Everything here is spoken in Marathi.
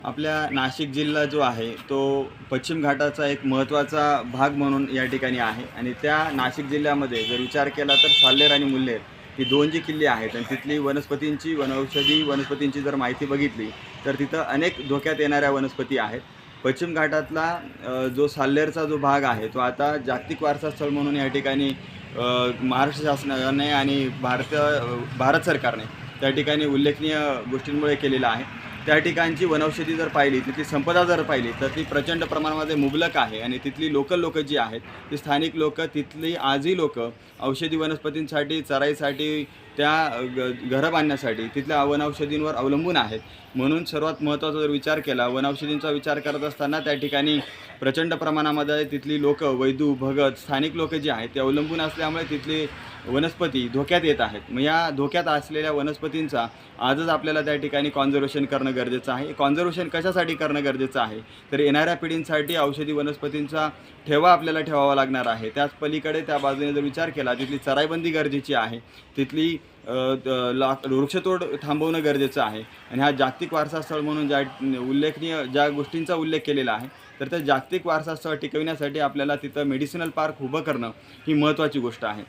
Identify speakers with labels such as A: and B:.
A: आपल्या नाशिक जिल्हा जो आहे तो पश्चिम घाटाचा एक महत्त्वाचा भाग म्हणून या ठिकाणी आहे आणि त्या नाशिक जिल्ह्यामध्ये जर विचार केला तर साल्हेर आणि मुल्हेर ही दोन जी किल्ले आहेत आणि तिथली वनस्पतींची वनौषधी वनस्पतींची जर माहिती बघितली तर तिथं अनेक धोक्यात येणाऱ्या वनस्पती आहेत. पश्चिम घाटातला जो साल्हेरचा जो भाग आहे तो आता जागतिक वारसा स्थळ म्हणून या ठिकाणी महाराष्ट्र शासनाने आणि भारत सरकारने त्या ठिकाणी उल्लेखनीय गोष्टींमुळे केलेला आहे. त्या ठिकाणची वनौषधी जर पाहिली, तिथली संपदा जर पाहिली तर ती प्रचंड प्रमाणामध्ये मुबलक आहे आणि तिथली लोकल जी आहेत ती स्थानिक तिथली आजही औषधी वनस्पतींसाठी, चराईसाठी, घरं बांधण्यासाठी तिथल्या वनौषधींवर अवलंबून आहेत. म्हणून सर्वात महत्त्वाचा जर विचार केला, वनौषधींचा विचार करत असताना त्या ठिकाणी प्रचंड प्रमाणामध्ये तिथली वैदू, भगत, स्थानिक जी आहेत ते अवलंबून असल्यामुळे तिथली वनस्पती धोक्यात येत आहेत. मग या धोक्यात असलेल्या वनस्पतींचा आजच आपल्याला त्या ठिकाणी कॉन्झर्वेशन करणं गरजेचं आहे. कॉन्झर्वेशन कशासाठी करणं गरजेचं आहे तर येणाऱ्या पिढींसाठी औषधी वनस्पतींचा आपल्याला ठेवावा लागणार आहे. त्याच पलीकडे त्या बाजूने जर विचार केला तिथली चराईबंदी गरजेची आहे. तिथली वृक्षतोड थांबवणं गरजेचं आहे आणि हा जागतिक वारसा स्थळ म्हणून ज्या गोष्टींचा उल्लेख केलेला आहे तर त्या जागतिक वारसा स्थळ टिकविण्यासाठी आपल्याला तिथं मेडिसिनल पार्क उभं करणं ही महत्त्वाची गोष्ट आहे.